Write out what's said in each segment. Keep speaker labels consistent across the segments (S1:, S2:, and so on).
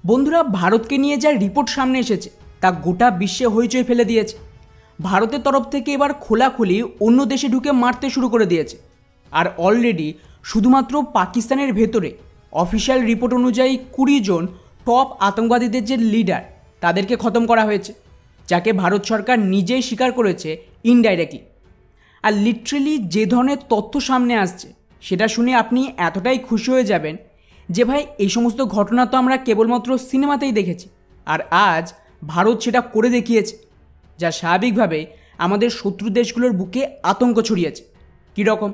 S1: বন্ধুরা, ভারতকে নিয়ে যা রিপোর্ট সামনে এসেছে তা গোটা বিশ্বে হইচই ফেলে দিয়েছে। ভারতের তরফ থেকে এবার খোলাখুলি অন্য দেশে ঢুকে মারতে শুরু করে দিয়েছে। আর অলরেডি শুধুমাত্র পাকিস্তানের ভেতরে অফিসিয়াল রিপোর্ট অনুযায়ী 20 জন টপ আতঙ্কবাদীদের যে লিডার তাদেরকে খতম করা হয়েছে, যাকে ভারত সরকার নিজেই স্বীকার করেছে ইনডাইরেক্টলি। আর লিটারেলি যে ধরনের তথ্য সামনে আসছে সেটা শুনে আপনি এতটাই খুশি হয়ে যাবেন যে ভাই, এই সমস্ত ঘটনা তো আমরা কেবলমাত্র সিনেমাতেই দেখেছি, আর আজ ভারত সেটা করে দেখিয়েছে, যা স্বাভাবিকভাবে আমাদের শত্রু দেশগুলোর বুকে আতঙ্ক ছড়িয়েছে। কীরকম?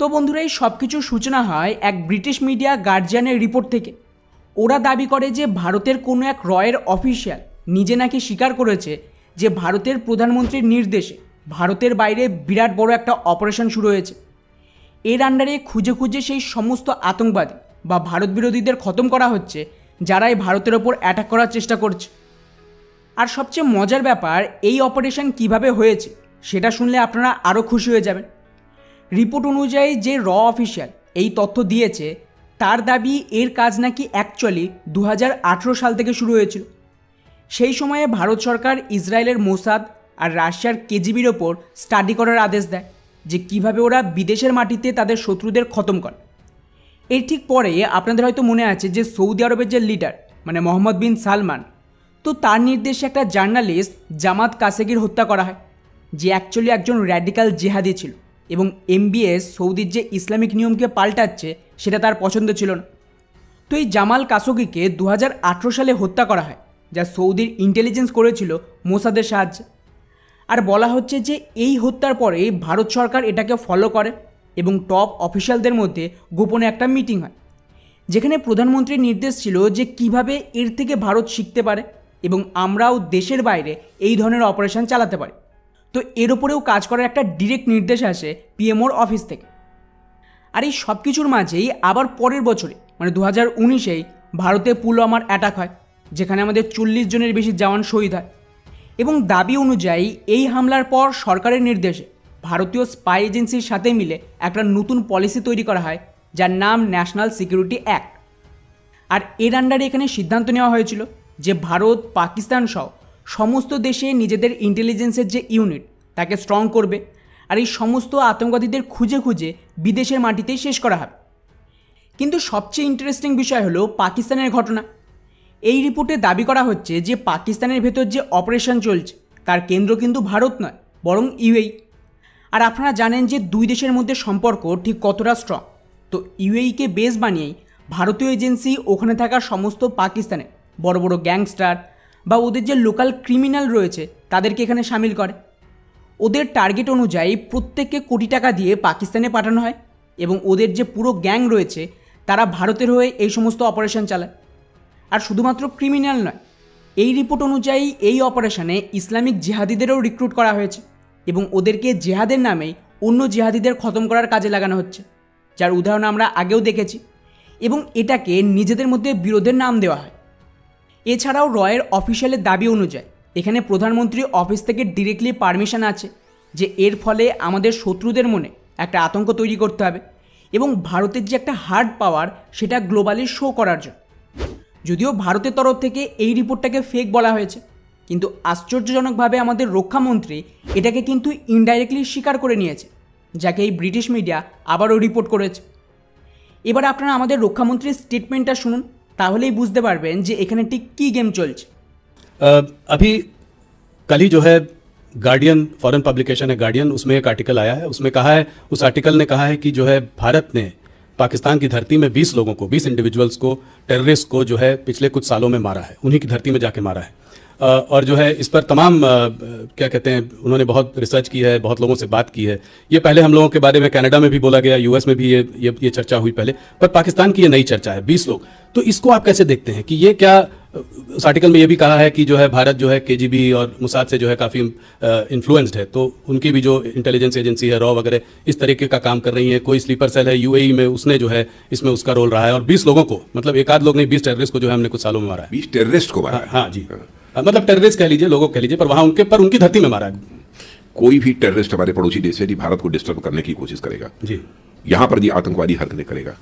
S1: তো বন্ধুরা, এই সব কিছুর সূচনা হয় এক ব্রিটিশ মিডিয়া গার্জিয়ানের রিপোর্ট থেকে। ওরা দাবি করে যে ভারতের কোনো এক রয়ের অফিসিয়াল নিজে নাকি স্বীকার করেছে যে ভারতের প্রধানমন্ত্রীর নির্দেশে ভারতের বাইরে বিরাট বড় একটা অপারেশন শুরু হয়েছে। এর আন্ডারে খুঁজে খুঁজে সেই সমস্ত আতঙ্কবাদী বা ভারত বিরোধীদের খতম করা হচ্ছে যারা এই ভারতের ওপর অ্যাটাক করার চেষ্টা করছে। আর সবচেয়ে মজার ব্যাপার, এই অপারেশন কিভাবে হয়েছে সেটা শুনলে আপনারা আরও খুশি হয়ে যাবেন। রিপোর্ট অনুযায়ী যে অফিসিয়াল এই তথ্য দিয়েছে তার দাবি এর কাজ নাকি অ্যাকচুয়ালি 2018 সাল থেকে শুরু হয়েছিল। সেই সময়ে ভারত সরকার ইসরায়েলের মোসাদ আর রাশিয়ার কেজিবির ওপর স্টাডি করার আদেশ দেয় যে কিভাবে ওরা বিদেশের মাটিতে তাদের শত্রুদের খতম করে। এর ঠিক পরে আপনাদের হয়তো মনে আছে যে সৌদি আরবের যে লিডার মানে মোহাম্মদ বিন সালমান, তো তার নির্দেশে একটা জার্নালিস্ট জামাত কাশেগির হত্যা করা হয়, যে অ্যাকচুয়ালি একজন র্যাডিক্যাল জেহাদি ছিল এবং MBS সৌদির যে ইসলামিক নিয়মকে পাল্টাচ্ছে সেটা তার পছন্দ ছিল না। তো এই জামাল কাশোগিকে 2018 সালে হত্যা করা হয়, যা সৌদির ইন্টেলিজেন্স করেছিল মোসাদের সাহায্যে। আর বলা হচ্ছে যে এই হত্যার পরে ভারত সরকার এটাকে ফলো করে এবং টপ অফিসিয়ালদের মধ্যে গোপনে একটা মিটিং হয়, যেখানে প্রধানমন্ত্রীর নির্দেশ ছিল যে কিভাবে এর থেকে ভারত শিখতে পারে এবং আমরাও দেশের বাইরে এই ধরনের অপারেশন চালাতে পারি। তো এর ওপরেও কাজ করার একটা ডিরেক্ট নির্দেশ আসে PMOর অফিস থেকে। আর এই সব কিছুর মাঝেই আবার পরের বছরে মানে 2019-এই ভারতে পুলওয়ামার অ্যাটাক হয়, যেখানে আমাদের 40 জনের বেশি জওয়ান শহীদ হয়। এবং দাবি অনুযায়ী এই হামলার পর সরকারের নির্দেশে ভারতীয় স্পাই এজেন্সির সাথে মিলে একটা নতুন পলিসি তৈরি করা হয়, যার নাম ন্যাশনাল সিকিউরিটি অ্যাক্ট। আর এর আন্ডারে এখানে সিদ্ধান্ত নেওয়া হয়েছিল যে ভারত, পাকিস্তান সহ সমস্ত দেশে নিজেদের ইন্টেলিজেন্সের যে ইউনিট তাকে স্ট্রং করবে, আর এই সমস্ত আতঙ্কবাদীদের খুঁজে খুঁজে বিদেশের মাটিতেই শেষ করা হবে। কিন্তু সবচেয়ে ইন্টারেস্টিং বিষয় হলো পাকিস্তানের ঘটনা। এই রিপোর্টে দাবি করা হচ্ছে যে পাকিস্তানের ভেতর যে অপারেশন চলছে তার কেন্দ্র কিন্তু ভারত নয়, বরং UAE। আর আপনারা জানেন যে দুই দেশের মধ্যে সম্পর্ক ঠিক কতটা স্ট্রং। তো UAEকে বেস বানিয়েই ভারতীয় এজেন্সি ওখানে থাকা সমস্ত পাকিস্তানের বড় বড় গ্যাংস্টার বা ওদের যে লোকাল ক্রিমিনাল রয়েছে তাদেরকে এখানে সামিল করে। ওদের টার্গেট অনুযায়ী প্রত্যেককে কোটি টাকা দিয়ে পাকিস্তানে পাঠানো হয় এবং ওদের যে পুরো গ্যাং রয়েছে তারা ভারতের হয়ে এই সমস্ত অপারেশন চালায়। আর শুধুমাত্র ক্রিমিনাল নয়, এই রিপোর্ট অনুযায়ী এই অপারেশনে ইসলামিক জেহাদিদেরও রিক্রুট করা হয়েছে এবং ওদেরকে জেহাদের নামেই অন্য জেহাদিদের খতম করার কাজে লাগানো হচ্ছে, যার উদাহরণ আমরা আগেও দেখেছি। এবং এটাকে নিজেদের মধ্যে বিরোধের নাম দেওয়া হয়। এছাড়াও রয়ের অফিসিয়ালের দাবি অনুযায়ী এখানে প্রধানমন্ত্রী অফিস থেকে ডিরেক্টলি পারমিশন আছে যে এর ফলে আমাদের শত্রুদের মনে একটা আতঙ্ক তৈরি করতে হবে এবং ভারতের যে একটা হার্ড পাওয়ার সেটা গ্লোবালি শো করার জন্য। যদিও ভারতের তরফ থেকে এই রিপোর্টটাকে ফেক বলা হয়েছে, কিন্তু আশ্চর্যজনকভাবে আমাদের রক্ষামন্ত্রী এটাকে কিন্তু ইনডাইরেক্টলি স্বীকার করে নিয়েছে, যাকে এই ব্রিটিশ মিডিয়া আবারও রিপোর্ট করেছে। এবার আপনারা আমাদের রক্ষামন্ত্রীর স্টেটমেন্টটা শুনুন, তাহলেই বুঝতে পারবেন যে এখানে ঠিক কী গেম চলছে।
S2: अभी कल ही जो है गार्डियन, फॉरेन पब्लिकेशन है गार्डियन, उसमें एक आर्टिकल आया है। उसमें कहा है, उस आर्टिकल ने कहा है कि जो है भारत ने पाकिस्तान की धरती में 20 लोगों को, 20 इंडिविजुअल्स को, टेररिस्ट को जो है पिछले कुछ सालों में मारा है, उन्हीं की धरती में जाके मारा है। और जो है इस पर तमाम क्या कहते हैं, उन्होंने बहुत रिसर्च की है, बहुत लोगों से बात की है। ये पहले हम लोगों के बारे में कनाडा में भी बोला गया, US में भी ये चर्चा हुई पहले, पर पाकिस्तान की ये नई चर्चा है, 20 लोग। तो इसको आप कैसे देखते हैं कि ये क्या, उस आर्टिकल में ये भी कहा है कि जो है भारत जो है KGB और मुसाद से जो है काफ़ी इन्फ्लुएंस्ड है, तो उनकी भी जो इंटेलिजेंस एजेंसी है, रॉ वगैरह इस तरीके का काम कर रही है। कोई स्लीपर सेल है UAE में, उसने जो है इसमें उसका रोल रहा है। और 20 लोगों को, मतलब एक आध लोग नहीं, 20 टेररिस्ट को जो है हमने कुछ सालों में मारा है।
S3: 20 टेररिस्ट को मारा?
S2: हाँ जी, मतलब टेररिस्ट कह लीजिए, लोगों कह लीजिए, पर वहाँ उनकी धरती में मारा है।
S3: कोई भी टेररिस्ट हमारे पड़ोसी देश से भारत को डिस्टर्ब करने की कोशिश करेगा जी, यहाँ पर भी आतंकवादी हरकतें करेगा,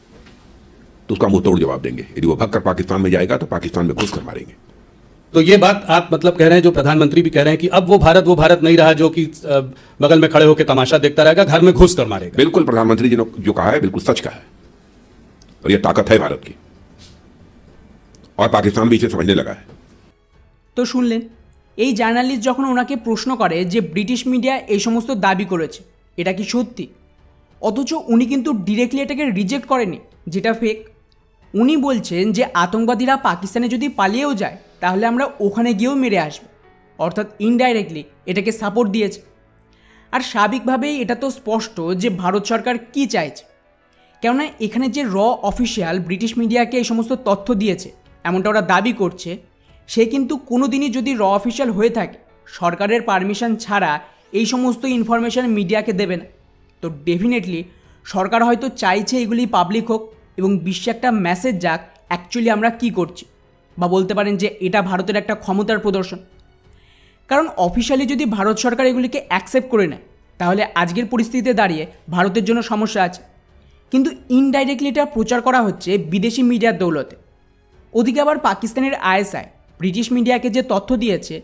S3: तो उसका मुंह तोड़ जवाब देंगे। यदि वो भागकर पाकिस्तान में जाएगा तो पाकिस्तान में घुस कर मारेंगे।
S2: तो ये बात आप मतलब कह रहे हैं, जो प्रधानमंत्री भी कह रहे हैं कि अब वो भारत नहीं रहा जो कि बगल में खड़े होकर तमाशा देखता रहेगा, घर में घुस कर मारेगा।
S3: बिल्कुल, प्रधानमंत्री जी ने जो कहा है बिल्कुल सच कहा है, और यह ताकत है भारत की, और पाकिस्तान भी इसे समझने लगा है।
S1: তো শুনলেন, এই জার্নালিস্ট যখন ওনাকে প্রশ্ন করে যে ব্রিটিশ মিডিয়া এই সমস্ত দাবি করেছে, এটা কি সত্যি, অথচ উনি কিন্তু ডিরেক্টলি এটাকে রিজেক্ট করেনি যেটা ফেক। উনি বলছেন যে আতঙ্কবাদীরা পাকিস্তানে যদি পালিয়েও যায় তাহলে আমরা ওখানে গিয়েও মেরে আসবো, অর্থাৎ ইনডাইরেক্টলি এটাকে সাপোর্ট দিয়েছে। আর স্বাভাবিকভাবেই এটা তো স্পষ্ট যে ভারত সরকার কী চাইছে, কেননা এখানে যে র অফিসিয়াল ব্রিটিশ মিডিয়াকে এই সমস্ত তথ্য দিয়েছে এমনটা ওরা দাবি করছে, সে কিন্তু কোনো দিনই যদি র অফিসিয়াল হয়ে থাকে সরকারের পারমিশন ছাড়া এই সমস্ত ইনফরমেশান মিডিয়াকে দেবে না। তো ডেফিনেটলি সরকার হয়তো চাইছে এগুলি পাবলিক হোক এবং বিশ্বে একটা মেসেজ যাক অ্যাকচুয়ালি আমরা কি করছি, বা বলতে পারেন যে এটা ভারতের একটা ক্ষমতার প্রদর্শন। কারণ অফিসিয়ালি যদি ভারত সরকার এগুলিকে অ্যাকসেপ্ট করে নেয় তাহলে আজকের পরিস্থিতিতে দাঁড়িয়ে ভারতের জন্য সমস্যা আছে, কিন্তু ইনডাইরেক্টলি এটা প্রচার করা হচ্ছে বিদেশি মিডিয়ার দৌলতে। ওদিকে আবার পাকিস্তানের আইএসআই ব্রিটিশ মিডিয়াকে যে তথ্য দিয়েছে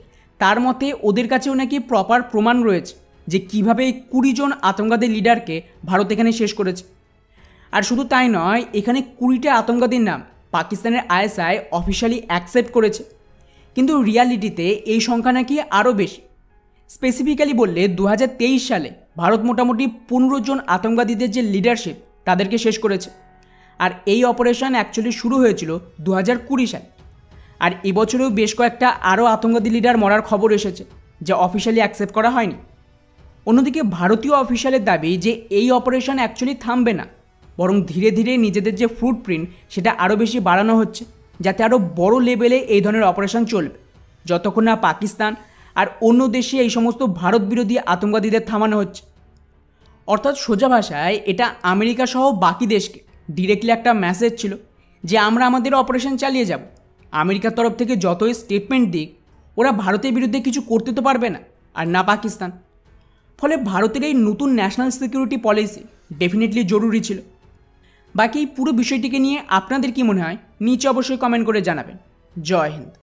S1: তার মতে ওদের কাছেও নাকি প্রপার প্রমাণ রয়েছে যে কীভাবে এই 20 জন আতঙ্কবাদী লিডারকে ভারত এখানে শেষ করেছে। আর শুধু তাই নয়, এখানে 20টা আতঙ্কবাদীর নাম পাকিস্তানের আইএসআই অফিসিয়ালি অ্যাকসেপ্ট করেছে, কিন্তু রিয়ালিটিতে এই সংখ্যা নাকি আরও বেশি। স্পেসিফিক্যালি বললে 2023 সালে ভারত মোটামুটি 15 জন আতঙ্কবাদীদের যে লিডারশিপ তাদেরকে শেষ করেছে। আর এই অপারেশন অ্যাকচুয়ালি শুরু হয়েছিল 2020 সালে। আর এবছরেও বেশ কয়েকটা আরও আতঙ্কবাদী লিডার মরার খবর এসেছে, যা অফিসিয়ালি অ্যাকসেপ্ট করা হয়নি। অন্যদিকে ভারতীয় অফিসিয়ালের দাবি যে এই অপারেশন অ্যাকচুয়ালি থামবে না, বরং ধীরে ধীরে নিজেদের যে ফুটপ্রিন্ট সেটা আরও বেশি বাড়ানো হচ্ছে, যাতে আরও বড় লেভেলে এই ধরনের অপারেশন চলবে, যতক্ষণ না পাকিস্তান আর অন্য দেশে এই সমস্ত ভারত বিরোধী আতঙ্কবাদীদের থামানো হচ্ছে। অর্থাৎ সোজা ভাষায় এটা আমেরিকা সহ বাকি দেশকে ডিরেক্টলি একটা মেসেজ ছিল যে আমরা আমাদের অপারেশন চালিয়ে যাব। আমেরিকার তরফ থেকে যতই স্টেটমেন্ট দিক, ওরা ভারতের বিরুদ্ধে কিছু করতে তো পারবে না, আর না পাকিস্তান। ফলে ভারতের এই নতুন ন্যাশনাল সিকিউরিটি পলিসি ডেফিনেটলি জরুরি ছিল। বাকি পুরো বিষয়টিকে নিয়ে আপনাদের কি মনে হয় নিচে অবশ্যই কমেন্ট করে জানাবেন। জয় হিন্দ।